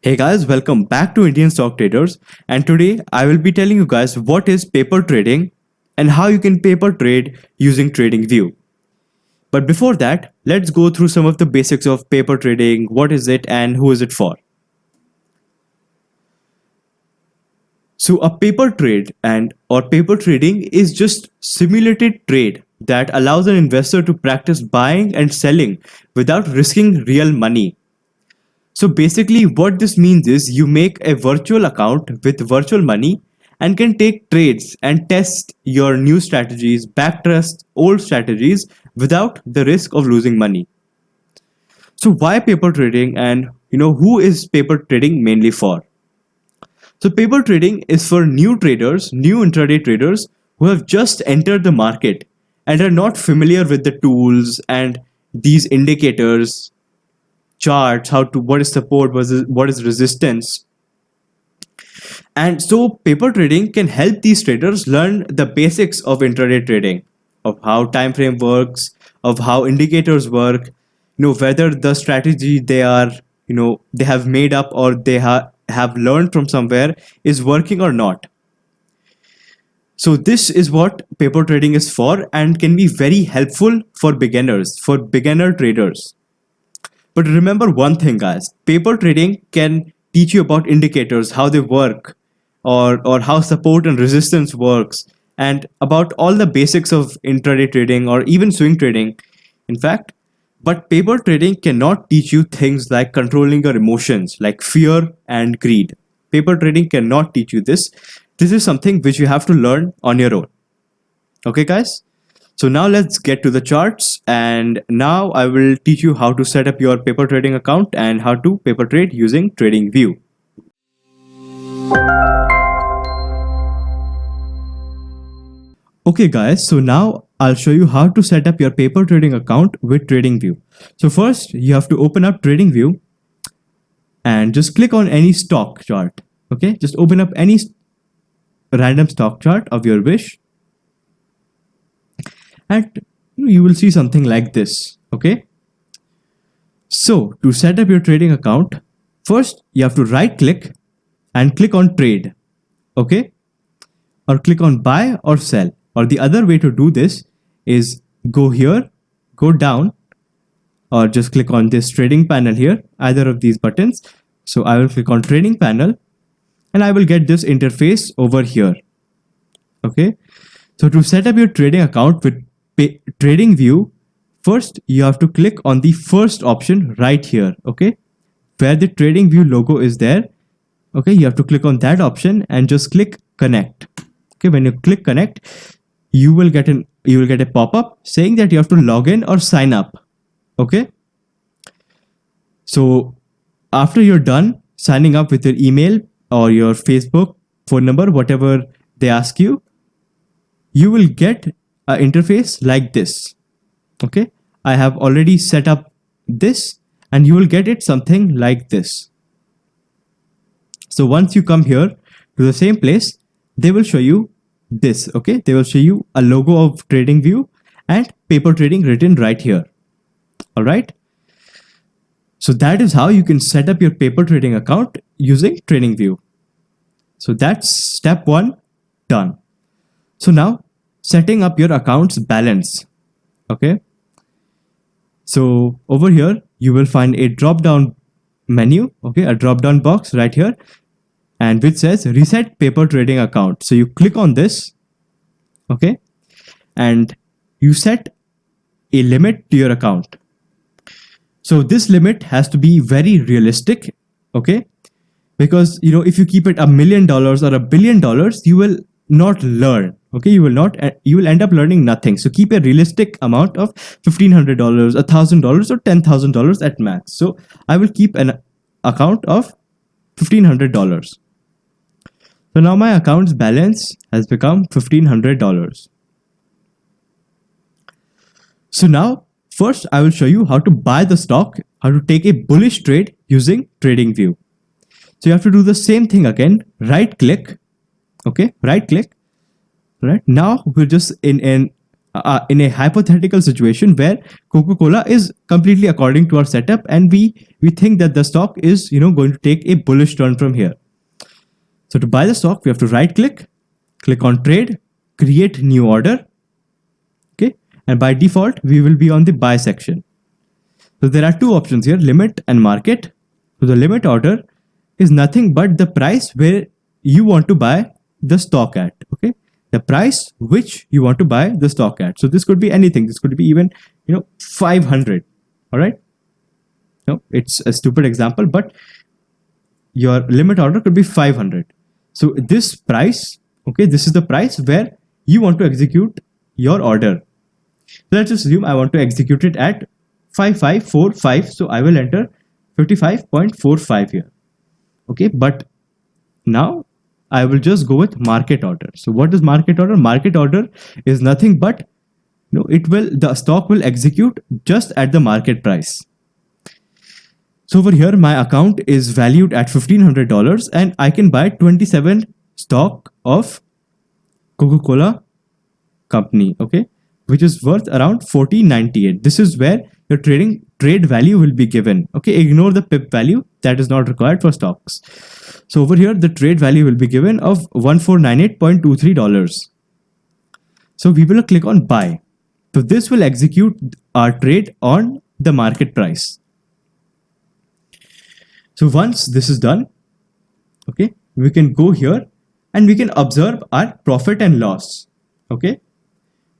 Hey guys, welcome back to Indian Stock Traders. And today I will be telling you guys what is paper trading and how you can paper trade using TradingView. But before that, let's go through some of the basics of paper trading, what is it and who is it for. So a paper trade or paper trading is just simulated trade that allows an investor to practice buying and selling without risking real money. So basically what this means is you make a virtual account with virtual money and can take trades and test your new strategies, backtest old strategies without the risk of losing money. So why paper trading and who is paper trading mainly for? So paper trading is for new traders, new intraday traders who have just entered the market and are not familiar with the tools and these indicators, charts, what is support versus what is resistance. And so paper trading can help these traders learn the basics of intraday trading, of how time frame works, of how indicators work, whether the strategy they have made up or they have learned from somewhere is working or not. So this is what paper trading is for and can be very helpful for beginners, for beginner traders. But remember one thing, guys, paper trading can teach you about indicators, how they work, or how support and resistance works, and about all the basics of intraday trading or even swing trading, in fact. But paper trading cannot teach you things like controlling your emotions, like fear and greed. Paper trading cannot teach you this. This is something which you have to learn on your own. Okay, guys? So now let's get to the charts, and now I will teach you how to set up your paper trading account and how to paper trade using TradingView. Okay guys, so now I'll show you how to set up your paper trading account with TradingView. So first you have to open up TradingView and just click on any stock chart. Okay, just open up any random stock chart of your wish. And you will see something like this. Okay, so to set up your trading account, first you have to right click and click on trade. Okay, or click on buy or sell, or the other way to do this is go here, go down, or just click on this trading panel here, either of these buttons. So I will click on trading panel and I will get this interface over here. Okay, so to set up your trading account with TradingView, first you have to click on the first option right here. Okay, where the TradingView logo is there. Okay, you have to click on that option and just click connect. Okay, when you click connect, you will get a pop-up saying that you have to log in or sign up. Okay, so after you're done signing up with your email or your Facebook phone number, whatever they ask you, you will get an interface like this. Okay, I have already set up this and you will get it something like this. So once you come here to the same place, they will show you this. Okay, they will show you a logo of TradingView and paper trading written right here. All right, so that is how you can set up your paper trading account using TradingView. So that's step one done. So now setting up your account's balance. Okay, so over here you will find a drop down menu. Okay, a drop down box right here, and which says reset paper trading account. So you click on this. Okay, and you set a limit to your account. So this limit has to be very realistic. Okay, because if you keep it $1 million or $1 billion, you will not learn. Okay, you will end up learning nothing. So keep a realistic amount of $1,500, $1,000, or $10,000 at max. So I will keep an account of $1,500. So now my account's balance has become $1,500. So now first I will show you how to buy the stock, how to take a bullish trade using TradingView. So you have to do the same thing again, right click. Okay, right click. Right now we're just in in a hypothetical situation where Coca-Cola is completely according to our setup, and we think that the stock is going to take a bullish turn from here. So to buy the stock, we have to right click on trade, create new order. Okay, and by default we will be on the buy section. So there are two options here, limit and market. So the limit order is nothing but the price where you want to buy the stock at. Okay, the price which you want to buy the stock at. So this could be anything. This could be even 500. All right. No, it's a stupid example, but your limit order could be 500. So this price, okay, this is the price where you want to execute your order. So let's assume I want to execute it at 5545. So I will enter 55.45 here. Okay, but now I will just go with market order. So what is market order? Market order is nothing but the stock will execute just at the market price. So over here, my account is valued at $1,500 and I can buy 27 stock of Coca-Cola company, okay, which is worth around $14.98. This is where your trade value will be given. Okay, ignore the pip value, that is not required for stocks. So over here, the trade value will be given of $1498.23. So we will click on buy. So this will execute our trade on the market price. So once this is done, okay, we can go here and we can observe our profit and loss. Okay,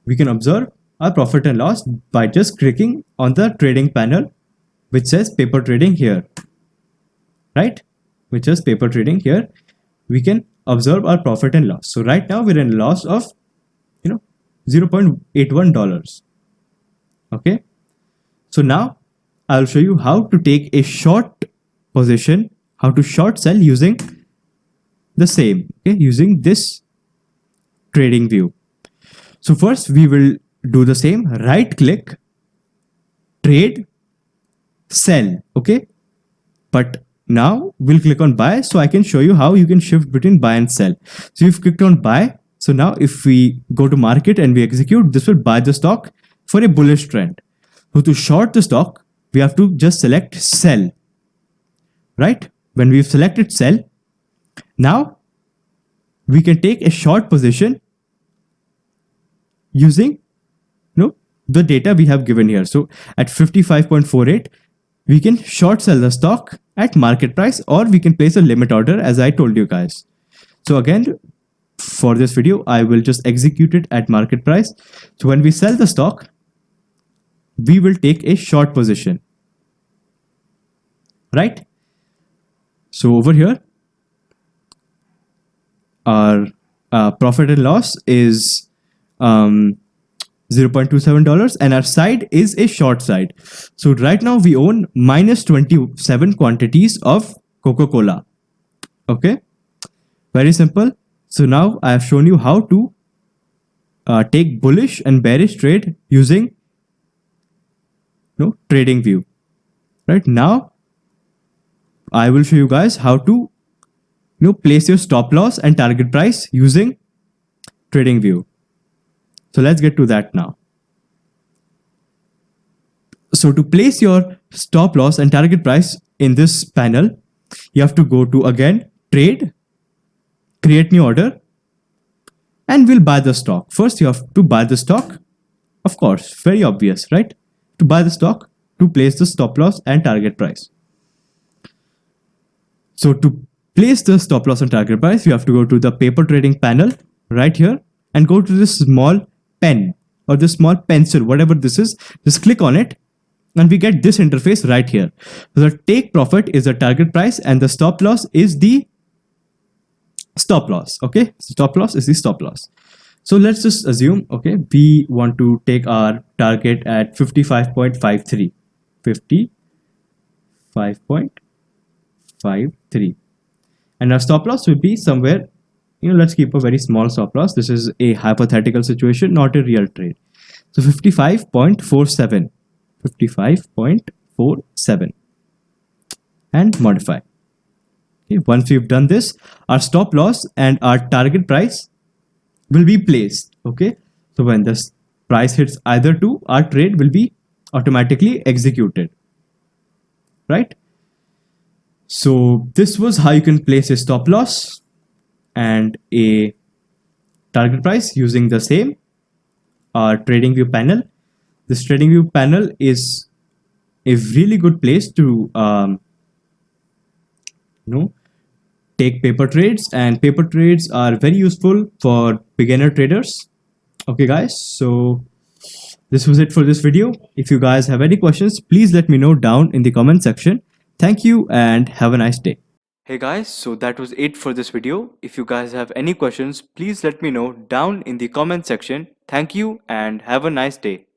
we can observe our profit and loss by just clicking on the trading panel, which says paper trading here, right? Which is paper trading here. We can observe our profit and loss. So right now we're in a loss of $0.81. Okay, so now I'll show you how to take a short position, how to short sell using the same, okay, using this trading view. So first we will do the same, right click, trade, sell. Okay, but now we'll click on buy, so I can show you how you can shift between buy and sell. So you've clicked on buy. So now if we go to market and we execute, this will buy the stock for a bullish trend. So to short the stock, we have to just select sell. Right? When we've selected sell, now we can take a short position using the data we have given here. So at 55.48, we can short sell the stock at market price, or we can place a limit order as I told you guys. So again, for this video, I will just execute it at market price. So when we sell the stock, we will take a short position, right? So over here, our profit and loss is $0.27 and our side is a short side. So right now we own minus 27 quantities of Coca-Cola. Okay, very simple. So now I have shown you how to take bullish and bearish trade using trading view. Right now, I will show you guys how to place your stop loss and target price using trading view. So let's get to that now. So to place your stop loss and target price in this panel, you have to go to again trade, create new order, and we'll buy the stock. First you have to buy the stock, of course, very obvious, right? To buy the stock, to place the stop loss and target price. So to place the stop loss and target price, you have to go to the paper trading panel right here and go to this small pen or this small pencil, whatever this is, just click on it and we get this interface right here. So the take profit is the target price and the stop loss is the stop loss. Okay, stop loss is the stop loss. So let's just assume, okay, we want to take our target at 55.53, 55.53, and our stop loss would be somewhere, let's keep a very small stop loss. This is a hypothetical situation, not a real trade. So 55.47, 55.47, and modify. Okay, once we've done this, our stop loss and our target price will be placed. Okay, so when this price hits either two, our trade will be automatically executed, right? So this was how you can place a stop loss and a target price using the same TradingView panel. This TradingView panel is a really good place to take paper trades, and paper trades are very useful for beginner traders. Okay guys, so this was it for this video. If you guys have any questions, please let me know down in the comment section. Thank you and have a nice day. Hey guys, so that was it for this video. If you guys have any questions, please let me know down in the comment section. Thank you and have a nice day.